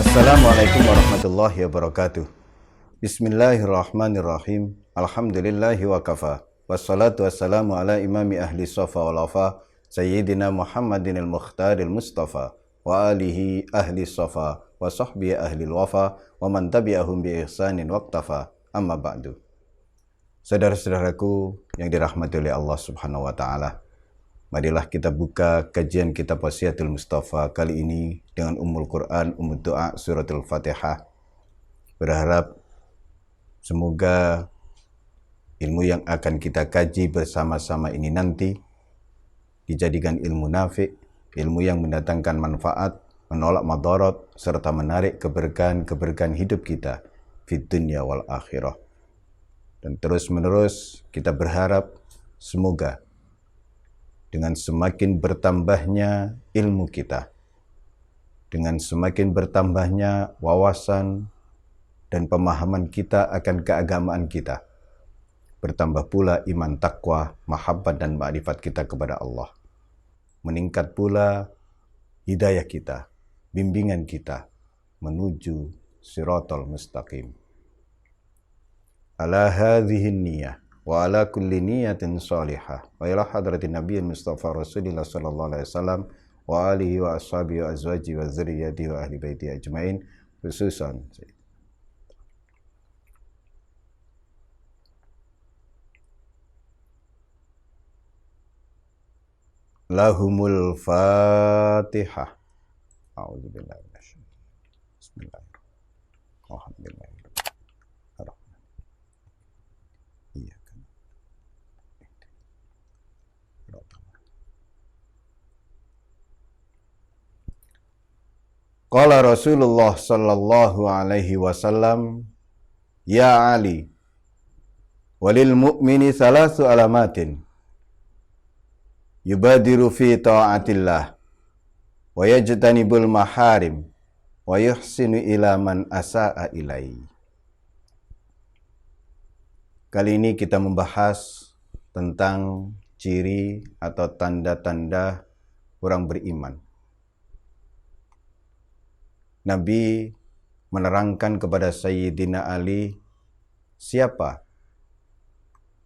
Assalamualaikum warahmatullahi wabarakatuh. Bismillahirrahmanirrahim. Alhamdulillahi wa kafa. Wassalatu wassalamu ala imami ahli safa wal wafa Sayyidina Muhammadin al-Mukhtaril Mustafa wa alihi ahli safa wa sahbihi ahli wafa wa man tabi'ahum bi ihsanin waqtafa. Amma ba'du. Saudara-saudaraku yang dirahmati oleh Allah Subhanahu wa taala, marilah kita buka kajian kitab Wasiatul Mustafa kali ini dengan Ummul Quran, Ummul Doa, Suratul Fatihah. Berharap semoga ilmu yang akan kita kaji bersama-sama ini nanti dijadikan ilmu nafi', ilmu yang mendatangkan manfaat, menolak madarat, serta menarik keberkahan-keberkahan hidup kita fid dunya wal akhirah. Dan terus-menerus kita berharap semoga dengan semakin bertambahnya ilmu kita, dengan semakin bertambahnya wawasan dan pemahaman kita akan keagamaan kita, bertambah pula iman, takwa, mahabbat dan ma'rifat kita kepada Allah. Meningkat pula hidayah kita, bimbingan kita menuju siratal mustaqim. Ala hadhihin niyah wa ala kulli niyatin salihah wa ila hadratin nabiyyin mustafa rasulillah sallallahu alaihi wasallam wa alihi wa ashabihi wa azwajihi wa dzurriyyatihi wa ahli baitihi ajmain, khususan lahumul fatihah. A'udzubillahi minasyaitonir rajim. Bismillahirrahmanirrahim. Alhamdulillah. Qala Rasulullah sallallahu alaihi wasallam, ya Ali, walil mu'mini thalasu alamatin yubadiru fi ta'atillah wa yajtanibul maharim wa yuhsinu ila man asa'a ilai. Kali ini kita membahas tentang ciri atau tanda-tanda orang beriman. Nabi menerangkan kepada Sayyidina Ali siapa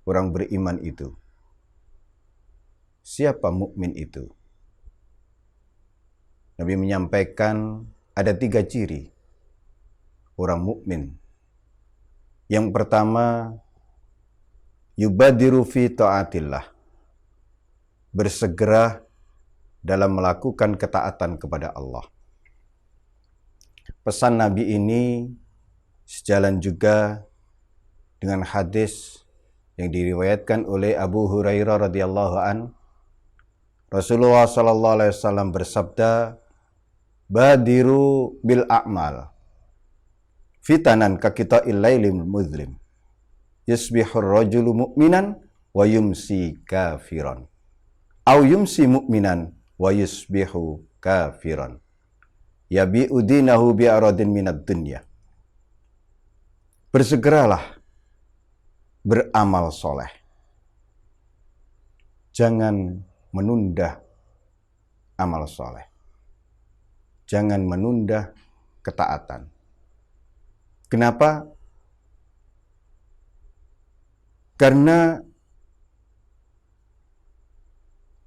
orang beriman itu, siapa mukmin itu. Nabi menyampaikan ada 3 ciri orang mukmin. Yang pertama, yubadiru fi ta'atillah, bersegera dalam melakukan ketaatan kepada Allah. Pesan Nabi ini sejalan juga dengan hadis yang diriwayatkan oleh Abu Hurairah radhiyallahu an. Rasulullah sallallahu alaihi wasallam bersabda, "Badiru bil a'mal fitanan ka qita'il lailil muzlim. Yusbihur rajulu mu'minan wa yumsi kafiran. Au yumsi mu'minan wa yusbihu kafiran. Yabi'u dinahu bi'aradin minad dunya." Bersegeralah beramal soleh. Jangan menunda amal soleh. Jangan menunda ketaatan. Kenapa? Karena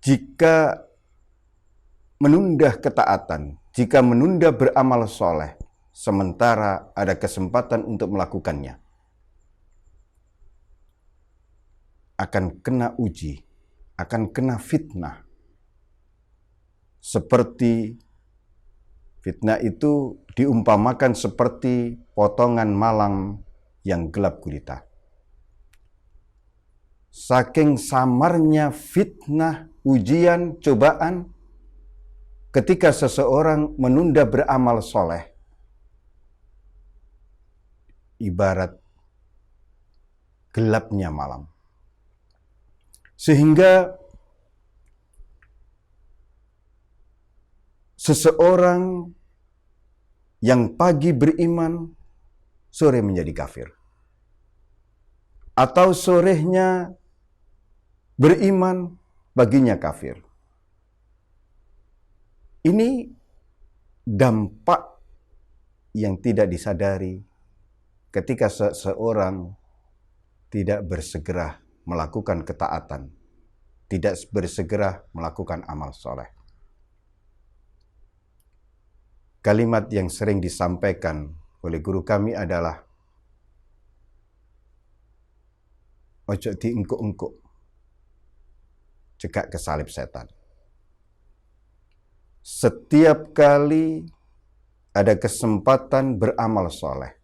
jika menunda ketaatan, jika menunda beramal soleh, sementara ada kesempatan untuk melakukannya, akan kena uji, akan kena fitnah. Seperti fitnah itu diumpamakan seperti potongan malam yang gelap gulita. Saking samarnya fitnah, ujian, cobaan, ketika seseorang menunda beramal soleh, ibarat gelapnya malam. Sehingga seseorang yang pagi beriman, sore menjadi kafir. Atau sorenya beriman, baginya kafir. Ini dampak yang tidak disadari ketika seseorang tidak bersegera melakukan ketaatan, tidak bersegera melakukan amal soleh. Kalimat yang sering disampaikan oleh guru kami adalah ojo diengkuk-engkuk, cekak kesalip setan. Setiap kali ada kesempatan beramal soleh,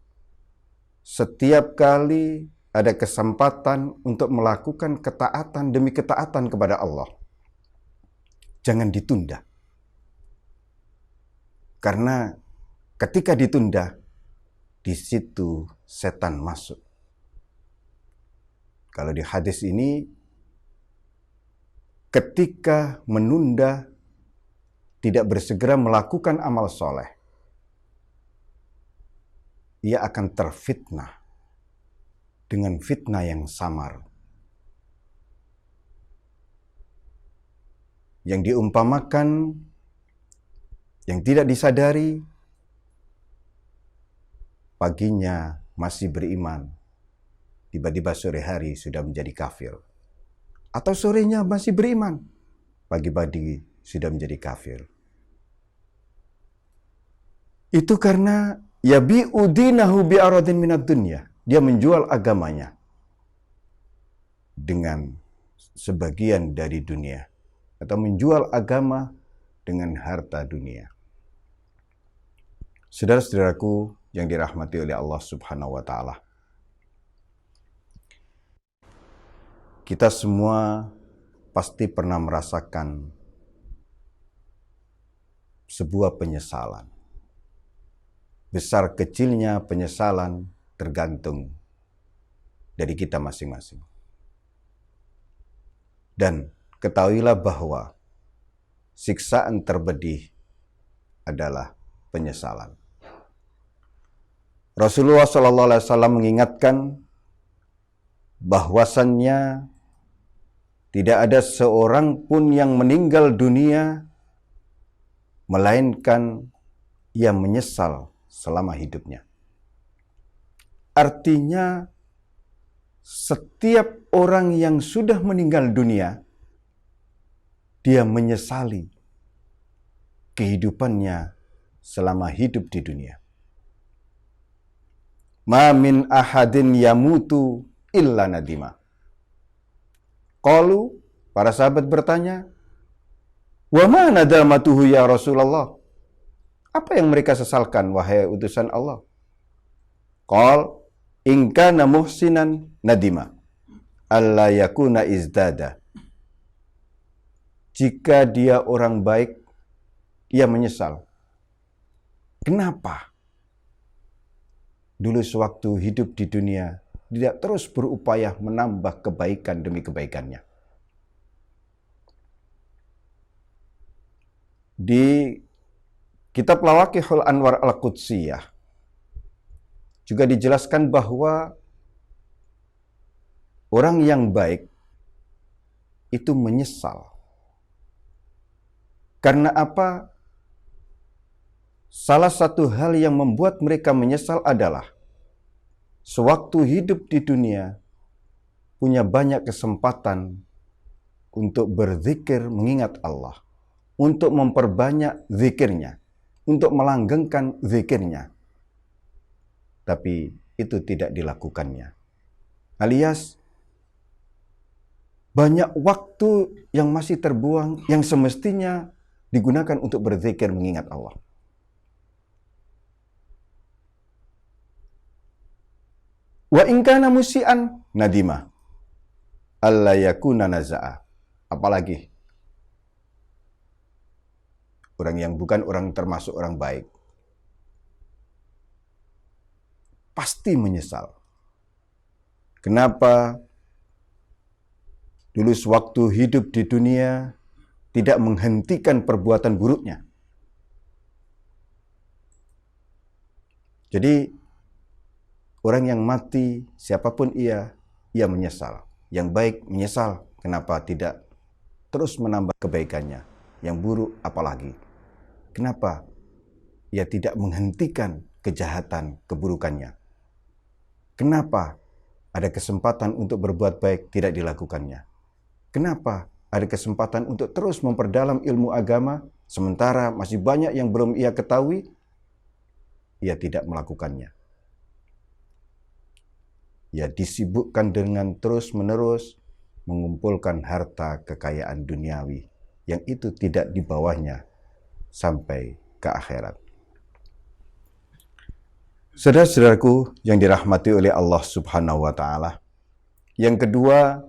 setiap kali ada kesempatan untuk melakukan ketaatan demi ketaatan kepada Allah, jangan ditunda. Karena ketika ditunda, di situ setan masuk. Kalau di hadis ini, ketika menunda, tidak bersegera melakukan amal soleh, ia akan terfitnah dengan fitnah yang samar. Yang diumpamakan, yang tidak disadari, paginya masih beriman, tiba-tiba sore hari sudah menjadi kafir. Atau sorenya masih beriman, pagi-pagi sudah menjadi kafir. Itu karena yabi'u dinahu bi'aradin minad dunya. Dia menjual agamanya dengan sebagian dari dunia, atau menjual agama dengan harta dunia. Saudara-saudaraku yang dirahmati oleh Allah Subhanahu wa Ta'ala, kita semua pasti pernah merasakan sebuah penyesalan. Besar kecilnya penyesalan tergantung dari kita masing-masing. Dan ketahuilah bahwa siksaan terpedih adalah penyesalan. Rasulullah SAW mengingatkan bahwasannya tidak ada seorang pun yang meninggal dunia melainkan ia menyesal selama hidupnya. Artinya, setiap orang yang sudah meninggal dunia, dia menyesali kehidupannya selama hidup di dunia. Ma min ahadin yamutu illa nadima. Qalu, para sahabat bertanya, wa ma nadamatuhu ya Rasulullah? Apa yang mereka sesalkan, wahai utusan Allah? Qal, in kana muhsinan nadima, alla yakuna izdada. Jika dia orang baik, ia menyesal. Kenapa? Dulu sewaktu hidup di dunia, tidak terus berupaya menambah kebaikan demi kebaikannya. Di kitab Lawaqihul Anwar Al-Qudsiyah juga dijelaskan bahwa orang yang baik itu menyesal. Karena apa? Salah satu hal yang membuat mereka menyesal adalah sewaktu hidup di dunia punya banyak kesempatan untuk berzikir mengingat Allah, untuk memperbanyak zikirnya, untuk melanggengkan zikirnya. Tapi itu tidak dilakukannya. Alias banyak waktu yang masih terbuang yang semestinya digunakan untuk berzikir mengingat Allah. Wa in kana musian nadima alla yakuna naza'a. Apalagi orang yang bukan orang termasuk orang baik pasti menyesal. Kenapa dulu sewaktu hidup di dunia tidak menghentikan perbuatan buruknya? Jadi orang yang mati, siapapun ia menyesal. Yang baik menyesal, kenapa tidak terus menambah kebaikannya. Yang buruk apalagi. Kenapa ia tidak menghentikan kejahatan, keburukannya? Kenapa ada kesempatan untuk berbuat baik tidak dilakukannya? Kenapa ada kesempatan untuk terus memperdalam ilmu agama, sementara masih banyak yang belum ia ketahui, ia tidak melakukannya? Ia disibukkan dengan terus-menerus mengumpulkan harta kekayaan duniawi, yang itu tidak di bawahnya sampai ke akhirat. Saudara-saudaraku yang dirahmati oleh Allah Subhanahu wa Ta'ala, yang kedua,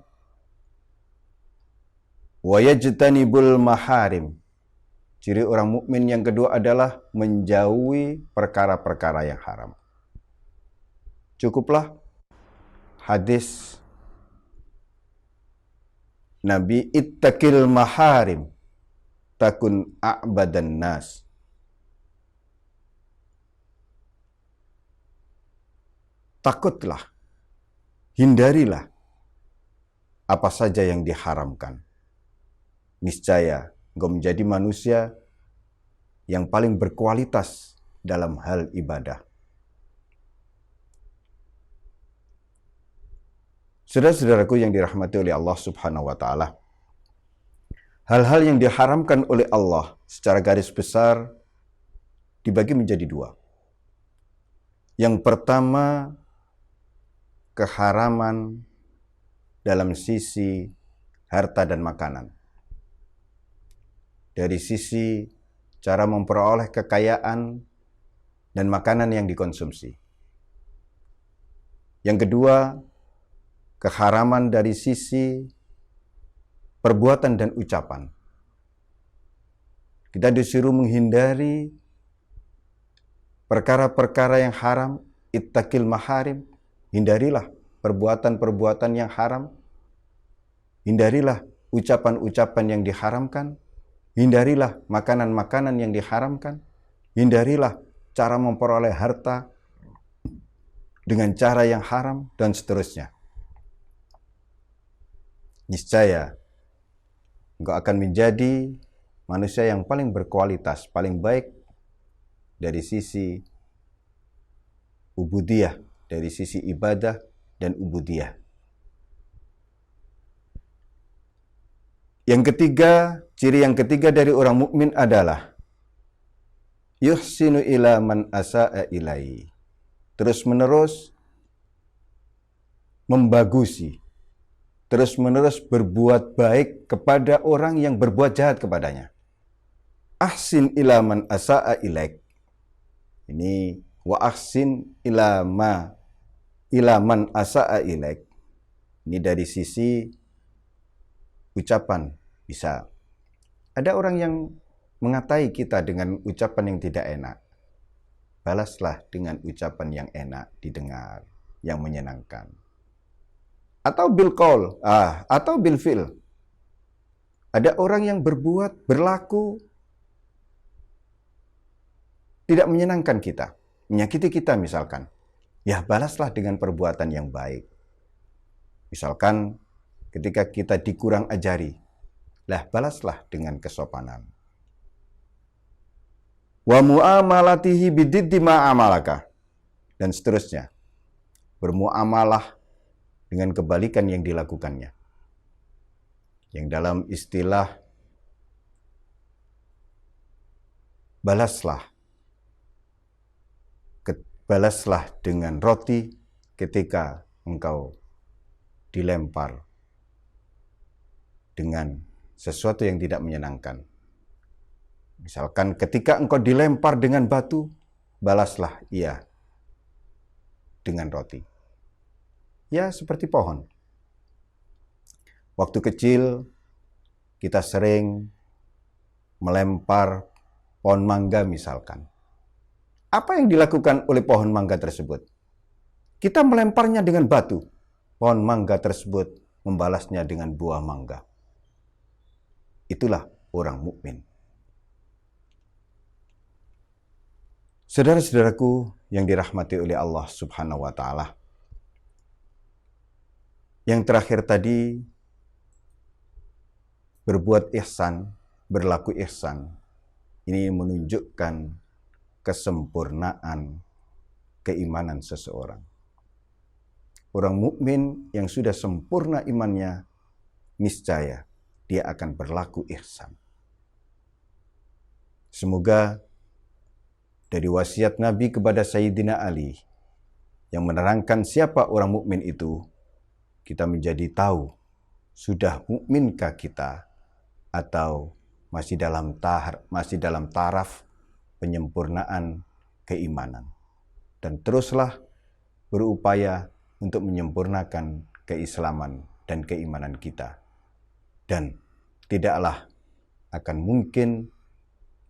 wa yajtanibul maharim. Ciri orang mukmin yang kedua adalah menjauhi perkara-perkara yang haram. Cukuplah hadis Nabi, ittaqil maharim takun a'badan nas. Takutlah, hindarilah apa saja yang diharamkan. Niscaya engkau menjadi manusia yang paling berkualitas dalam hal ibadah. Saudara-saudaraku yang dirahmati oleh Allah Subhanahu wa Ta'ala, hal-hal yang diharamkan oleh Allah secara garis besar dibagi menjadi dua. Yang pertama, keharaman dalam sisi harta dan makanan. Dari sisi cara memperoleh kekayaan dan makanan yang dikonsumsi. Yang kedua, keharaman dari sisi perbuatan dan ucapan. Kita disuruh menghindari perkara-perkara yang haram, ittaqil maharim. Hindarilah perbuatan-perbuatan yang haram. Hindarilah ucapan-ucapan yang diharamkan. Hindarilah makanan-makanan yang diharamkan. Hindarilah cara memperoleh harta dengan cara yang haram, dan seterusnya. Niscaya engkau akan menjadi manusia yang paling berkualitas, paling baik dari sisi ubudiyah, dari sisi ibadah dan ubudiyah. Yang ketiga, ciri yang ketiga dari orang mukmin adalah yuhsinu ila man asa'a ilai. Terus-menerus membagusi, terus-menerus berbuat baik kepada orang yang berbuat jahat kepadanya. Ahsin ila man asa'a ilaik. Ini wa ahsin ila man asa'a ilaik. Ini dari sisi ucapan. Bisa ada orang yang mengatai kita dengan ucapan yang tidak enak. Balaslah dengan ucapan yang enak didengar, yang menyenangkan. Atau bil qaul, atau bil fi'l. Ada orang yang berbuat, berlaku tidak menyenangkan kita, menyakiti kita misalkan. Ya, balaslah dengan perbuatan yang baik. Misalkan ketika kita dikurang ajari, balaslah dengan kesopanan. Wa mu'amalatihi bididdi ma'amalaka. Dan seterusnya. Bermuamalah dengan kebalikan yang dilakukannya. Yang dalam istilah balaslah dengan roti ketika engkau dilempar dengan sesuatu yang tidak menyenangkan. Misalkan ketika engkau dilempar dengan batu, balaslah ia dengan roti. Ya, seperti pohon. Waktu kecil, kita sering melempar pohon mangga misalkan. Apa yang dilakukan oleh pohon mangga tersebut? Kita melemparnya dengan batu. Pohon mangga tersebut membalasnya dengan buah mangga. Itulah orang mukmin. Saudara-saudaraku yang dirahmati oleh Allah Subhanahu wa Ta'ala. Yang terakhir tadi, berbuat ihsan, berlaku ihsan. Ini menunjukkan kesempurnaan keimanan seseorang. Orang mukmin yang sudah sempurna imannya, niscaya dia akan berlaku ihsan. Semoga dari wasiat Nabi kepada Sayyidina Ali yang menerangkan siapa orang mukmin itu, kita menjadi tahu sudah mukminkah kita atau masih dalam taraf penyempurnaan keimanan. Dan teruslah berupaya untuk menyempurnakan keislaman dan keimanan kita. Dan tidaklah akan mungkin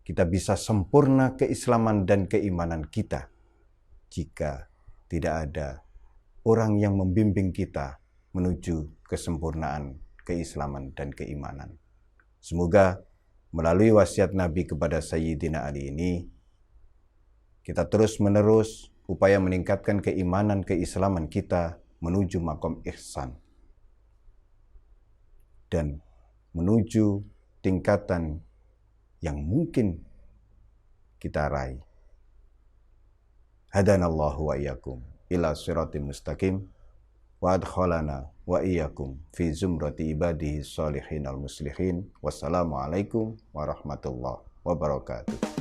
kita bisa sempurna keislaman dan keimanan kita jika tidak ada orang yang membimbing kita menuju kesempurnaan keislaman dan keimanan. Semoga melalui wasiat Nabi kepada Sayyidina Ali ini, kita terus-menerus upaya meningkatkan keimanan keislaman kita menuju maqam ihsan dan menuju tingkatan yang mungkin kita raih. Hadanallahu wa iyyakum ila siratim mustaqim wa adkhalana wa iyyakum fi zumrati ibadihi sholihin al muslihin. Wassalamualaikum warahmatullahi wabarakatuh.